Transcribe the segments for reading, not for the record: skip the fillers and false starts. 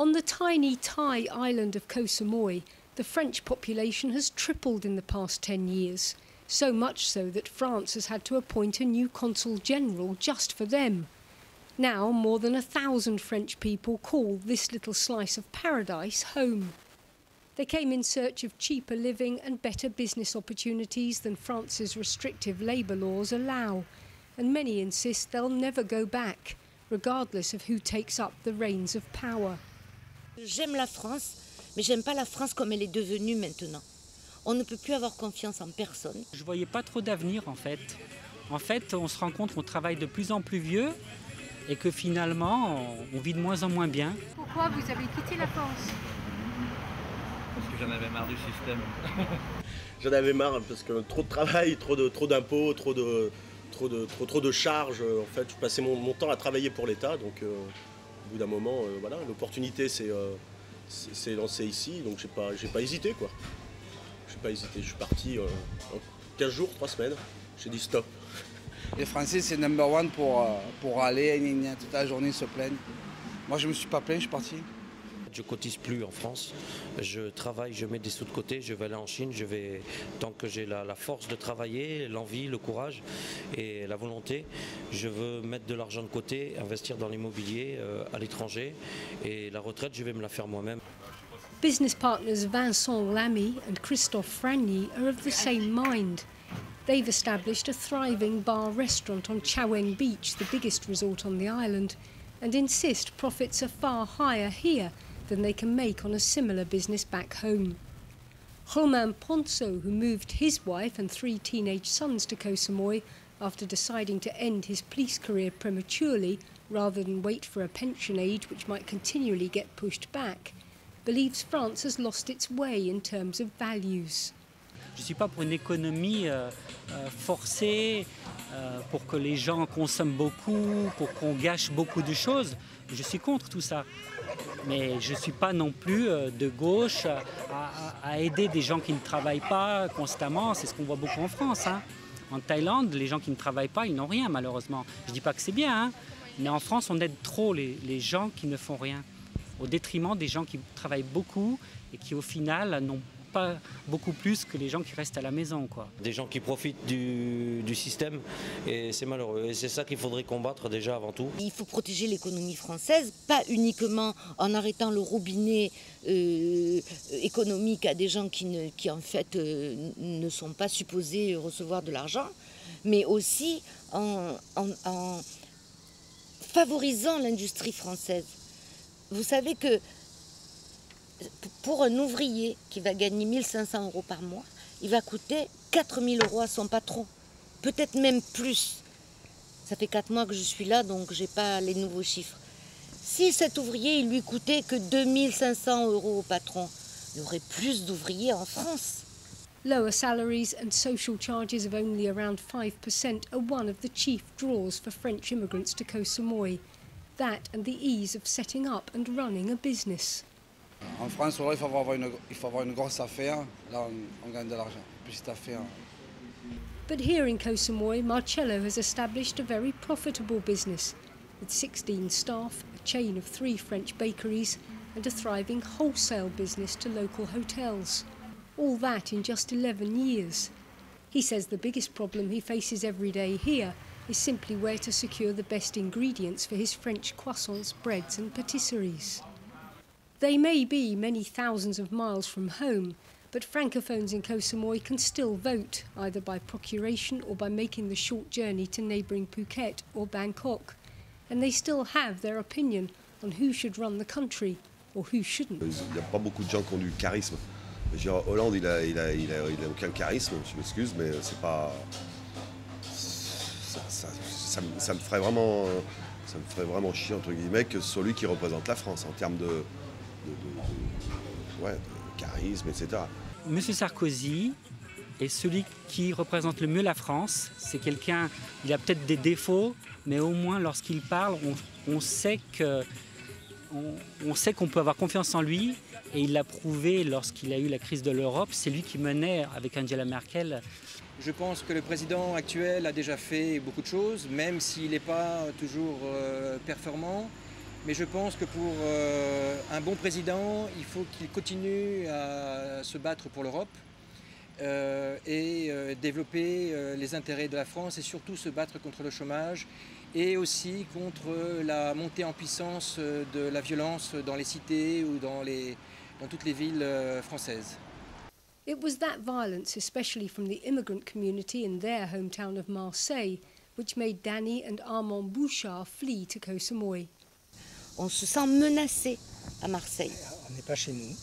On the tiny Thai island of Koh Samui, the French population has tripled in the past 10 years, so much so that France has had to appoint a new consul general just for them. Now, more than 1,000 French people call this little slice of paradise home. They came in search of cheaper living and better business opportunities than France's restrictive labour laws allow, and many insist they'll never go back, regardless of who takes up the reins of power. J'aime la France, mais j'aime pas la France comme elle est devenue maintenant. On ne peut plus avoir confiance en personne. Je voyais pas trop d'avenir en fait. En fait, on se rend compte qu'on travaille de plus en plus vieux et que finalement, on vit de moins en moins bien. Pourquoi vous avez quitté la France? Parce que j'en avais marre du système. J'en avais marre parce que trop de travail, trop d'impôts, trop de charges. En fait, je passais mon temps à travailler pour l'État, donc au bout d'un moment, voilà, l'opportunité s'est lancée ici, donc j'ai pas hésité quoi. J'ai pas hésité, je suis parti en 15 jours, 3 semaines, j'ai dit stop. Les Français c'est number one pour aller, toute la journée se plaignent. Moi je me suis pas plaint, je suis parti. Je cotise plus en France, je travaille, je mets des sous de côté, je vais aller en Chine, tant que j'ai la force de travailler, l'envie, le courage et la volonté, je veux mettre de l'argent de côté, investir dans l'immobilier à l'étranger et la retraite, je vais me la faire moi-même. Business partners Vincent Lamy and Christophe Fragny are of the same mind. They've established a thriving bar-restaurant on Chaweng Beach, the biggest resort on the island, and insist profits are far higher here than they can make on a similar business back home. Romain Ponceau, who moved his wife and 3 teenage sons to Koh Samui after deciding to end his police career prematurely rather than wait for a pension age which might continually get pushed back, believes France has lost its way in terms of values. Je ne suis pas pour une économie forcée, pour que les gens consomment beaucoup, pour qu'on gâche beaucoup de choses. Je suis contre tout ça. Mais je ne suis pas non plus de gauche à aider des gens qui ne travaillent pas constamment. C'est ce qu'on voit beaucoup en France. Hein. En Thaïlande, les gens qui ne travaillent pas, ils n'ont rien malheureusement. Je ne dis pas que c'est bien, hein, mais en France, on aide trop les gens qui ne font rien, au détriment des gens qui travaillent beaucoup et qui au final n'ont pas beaucoup plus que les gens qui restent à la maison, quoi. Des gens qui profitent du système et c'est malheureux. Et c'est ça qu'il faudrait combattre déjà avant tout. Il faut protéger l'économie française, pas uniquement en arrêtant le robinet économique à des gens qui en fait ne sont pas supposés recevoir de l'argent, mais aussi en favorisant l'industrie française. Vous savez que pour un ouvrier qui va gagner 1 500 € par mois, il va coûter 4 000 € à son patron, peut-être même plus. Ça fait 4 mois que je suis là, donc je n'ai pas les nouveaux chiffres. Si cet ouvrier il lui coûtait que 2 500 € au patron, il y aurait plus d'ouvriers en France. Lower salaries and social charges of only around 5% are one of the chief draws for French immigrants to Koh Samui. That and the ease of setting up and running a business. En France, il faut avoir une grosse affaire, là on gagne de l'argent, une petite affaire. But here in Koh Samui, Marcello has established a very profitable business, with 16 staff, a chain of 3 French bakeries, and a thriving wholesale business to local hotels. All that in just 11 years. He says the biggest problem he faces every day here is simply where to secure the best ingredients for his French croissants, breads and patisseries. They may be many thousands of miles from home, but francophones in Koh Samui can still vote, either by procuration or by making the short journey to neighbouring Phuket or Bangkok. And they still have their opinion on who should run the country or who shouldn't. Il n'y a pas beaucoup de gens qui ont du charisme. Je veux dire, Hollande, il a aucun charisme, je m'excuse, mais c'est pas... Ça me ferait vraiment chier, entre guillemets, que ce soit lui qui représente la France en termes de charisme, etc. Monsieur Sarkozy est celui qui représente le mieux la France. C'est quelqu'un, il a peut-être des défauts, mais au moins lorsqu'il parle, on sait qu'on peut avoir confiance en lui. Et il l'a prouvé lorsqu'il a eu la crise de l'Europe. C'est lui qui menait avec Angela Merkel. Je pense que le président actuel a déjà fait beaucoup de choses, même s'il n'est pas toujours performant. Mais je pense que pour un bon président, il faut qu'il continue à se battre pour l'Europe et développer les intérêts de la France et surtout se battre contre le chômage et aussi contre la montée en puissance de la violence dans les cités ou dans toutes les villes françaises. It was that violence, especially from the immigrant community in their hometown of Marseille, which made Danny and Armand Bouchard flee to Koh Samui. On se sent menacé à Marseille. On n'est pas chez nous.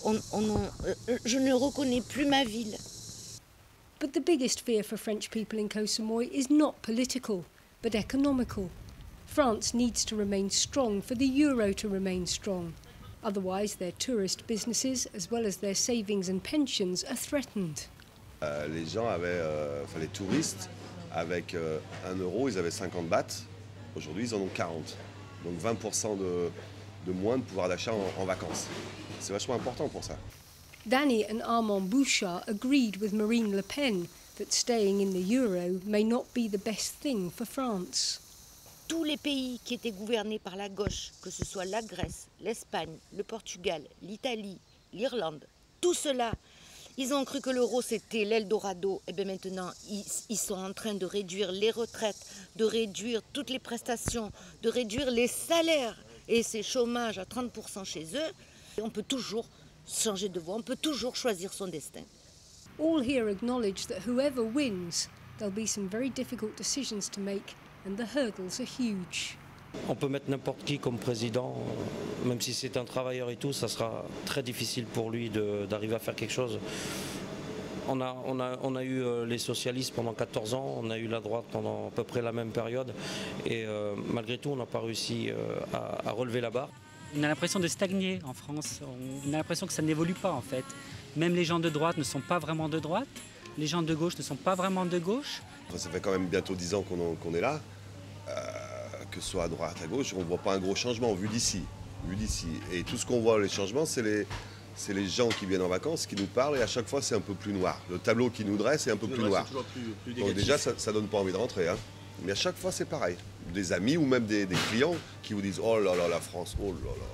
Je ne reconnais plus ma ville. But the biggest fear for French people in Koh Samui is not political, but economical. France needs to remain strong for the euro to remain strong. Otherwise, their tourist businesses, as well as their savings and pensions, are threatened. Les gens avaient, les touristes, avec 1 euro, ils avaient 50 bahts. Aujourd'hui, ils en ont 40. Donc 20% de moins de pouvoir d'achat en vacances. C'est vachement important pour ça. Danny and Armand Bouchard agreed with Marine Le Pen that staying in the euro may not be the best thing for France. Tous les pays qui étaient gouvernés par la gauche, que ce soit la Grèce, l'Espagne, le Portugal, l'Italie, l'Irlande, tout cela, ils ont cru que l'euro c'était l'Eldorado. Et bien maintenant, ils sont en train de réduire les retraites, de réduire toutes les prestations, de réduire les salaires. Et c'est chômage à 30% chez eux. Et on peut toujours changer de voie, on peut toujours choisir son destin. All here acknowledge that whoever wins, there'll be some very difficult decisions to make. And the hurdles are huge. On peut mettre n'importe qui comme président, même si c'est un travailleur et tout, ça sera très difficile pour lui d'arriver à faire quelque chose. On a eu les socialistes pendant 14 ans, on a eu la droite pendant à peu près la même période, et malgré tout on n'a pas réussi à relever la barre. On a l'impression de stagner en France, on a l'impression que ça n'évolue pas en fait. Même les gens de droite ne sont pas vraiment de droite, les gens de gauche ne sont pas vraiment de gauche. Ça fait quand même bientôt 10 ans qu'on est là, que ce soit à droite, à gauche, on ne voit pas un gros changement vu d'ici. Et tout ce qu'on voit, les changements, c'est les gens qui viennent en vacances, qui nous parlent, et à chaque fois c'est un peu plus noir. Le tableau qui nous dresse est un peu plus noir. Donc déjà, ça ne donne pas envie de rentrer. Hein. Mais à chaque fois c'est pareil. Des amis ou même des clients qui vous disent « Oh là là, la France, oh là là ».